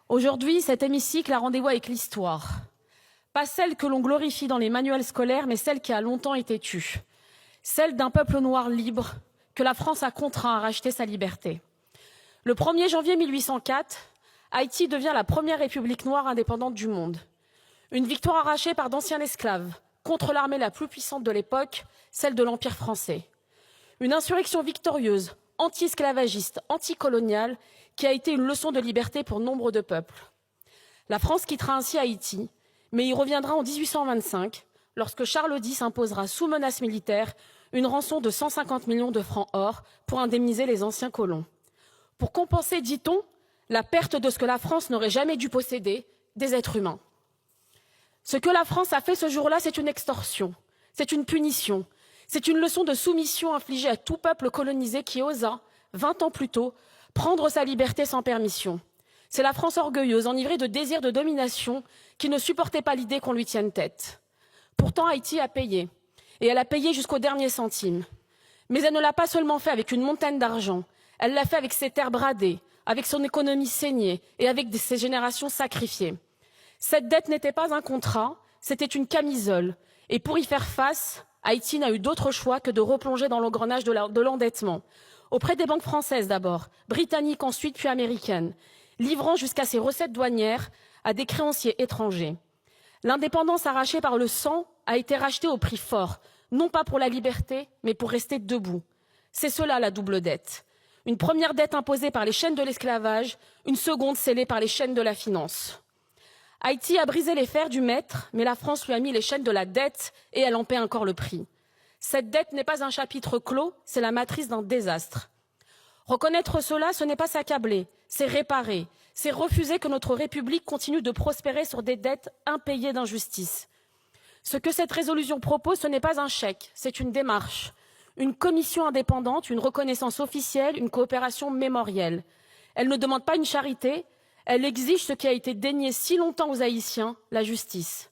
Aujourd'hui, cet hémicycle a rendez-vous avec l'histoire. Pas celle que l'on glorifie dans les manuels scolaires, mais celle qui a longtemps été tue. Celle d'un peuple noir libre que la France a contraint à racheter sa liberté. Le 1er janvier 1804, Haïti devient la première république noire indépendante du monde. Une victoire arrachée par d'anciens esclaves contre l'armée la plus puissante de l'époque, celle de l'Empire français. Une insurrection victorieuse, anti-esclavagiste, anticoloniale, qui a été une leçon de liberté pour nombre de peuples. La France quittera ainsi Haïti, mais y reviendra en 1825, lorsque Charles X imposera sous menace militaire une rançon de 150 millions de francs or pour indemniser les anciens colons. Pour compenser, dit-on, la perte de ce que la France n'aurait jamais dû posséder, des êtres humains. Ce que la France a fait ce jour-là, c'est une extorsion, c'est une punition, c'est une leçon de soumission infligée à tout peuple colonisé qui osa, 20 ans plus tôt, prendre sa liberté sans permission. C'est la France orgueilleuse, enivrée de désir de domination, qui ne supportait pas l'idée qu'on lui tienne tête. Pourtant, Haïti a payé, et elle a payé jusqu'au dernier centime. Mais elle ne l'a pas seulement fait avec une montagne d'argent, elle l'a fait avec ses terres bradées, avec son économie saignée et avec ses générations sacrifiées. Cette dette n'était pas un contrat, c'était une camisole. Et pour y faire face, Haïti n'a eu d'autre choix que de replonger dans l'engrenage de l'endettement. Auprès des banques françaises d'abord, britanniques ensuite, puis américaines, livrant jusqu'à ses recettes douanières à des créanciers étrangers. L'indépendance arrachée par le sang a été rachetée au prix fort, non pas pour la liberté, mais pour rester debout. C'est cela la double dette. Une première dette imposée par les chaînes de l'esclavage, une seconde scellée par les chaînes de la finance. Haïti a brisé les fers du maître, mais la France lui a mis les chaînes de la dette et elle en paie encore le prix. Cette dette n'est pas un chapitre clos, c'est la matrice d'un désastre. Reconnaître cela, ce n'est pas s'accabler, c'est réparer, c'est refuser que notre République continue de prospérer sur des dettes impayées d'injustice. Ce que cette résolution propose, ce n'est pas un chèque, c'est une démarche, une commission indépendante, une reconnaissance officielle, une coopération mémorielle. Elle ne demande pas une charité, elle exige ce qui a été dénié si longtemps aux Haïtiens, la justice.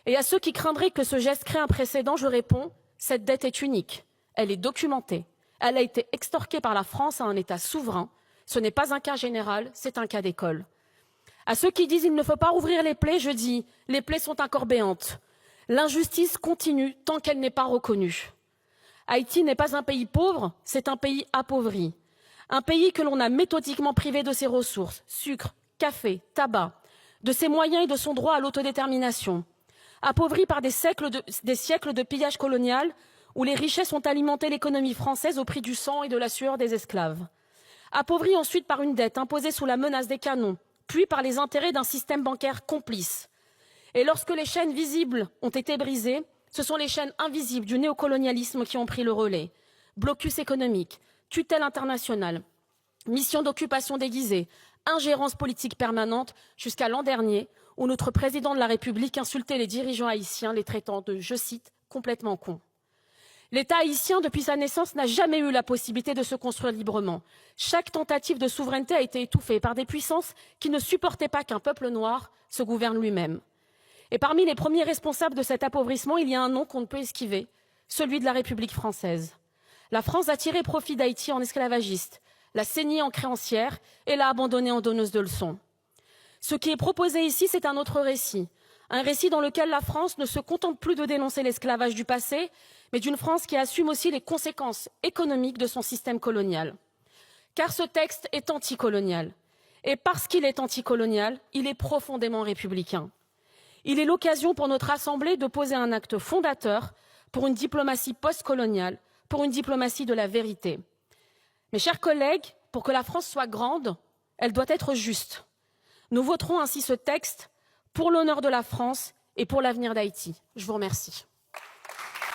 Et à ceux qui craindraient que ce geste crée un précédent, je réponds, cette dette est unique, elle est documentée, elle a été extorquée par la France à un État souverain, ce n'est pas un cas général, c'est un cas d'école. À ceux qui disent il ne faut pas rouvrir les plaies, je dis, les plaies sont encore béantes. L'injustice continue tant qu'elle n'est pas reconnue. Haïti n'est pas un pays pauvre, c'est un pays appauvri. Un pays que l'on a méthodiquement privé de ses ressources, sucre, café, tabac, de ses moyens et de son droit à l'autodétermination. Appauvri par des siècles de pillage colonial où les richesses ont alimenté l'économie française au prix du sang et de la sueur des esclaves. Appauvri ensuite par une dette imposée sous la menace des canons, puis par les intérêts d'un système bancaire complice. Et lorsque les chaînes visibles ont été brisées, ce sont les chaînes invisibles du néocolonialisme qui ont pris le relais. Blocus économique, tutelle internationale, mission d'occupation déguisée, ingérence politique permanente, jusqu'à l'an dernier, où notre président de la République insultait les dirigeants haïtiens, les traitant de, je cite, complètement cons. L'État haïtien, depuis sa naissance, n'a jamais eu la possibilité de se construire librement. Chaque tentative de souveraineté a été étouffée par des puissances qui ne supportaient pas qu'un peuple noir se gouverne lui-même. Et parmi les premiers responsables de cet appauvrissement, il y a un nom qu'on ne peut esquiver, celui de la République française. La France a tiré profit d'Haïti en esclavagiste, l'a saigné en créancière et l'a abandonné en donneuse de leçons. Ce qui est proposé ici, c'est un autre récit. Un récit dans lequel la France ne se contente plus de dénoncer l'esclavage du passé, mais d'une France qui assume aussi les conséquences économiques de son système colonial. Car ce texte est anticolonial. Et parce qu'il est anticolonial, il est profondément républicain. Il est l'occasion pour notre Assemblée de poser un acte fondateur pour une diplomatie postcoloniale, pour une diplomatie de la vérité. Mes chers collègues, pour que la France soit grande, elle doit être juste. Nous voterons ainsi ce texte pour l'honneur de la France et pour l'avenir d'Haïti. Je vous remercie.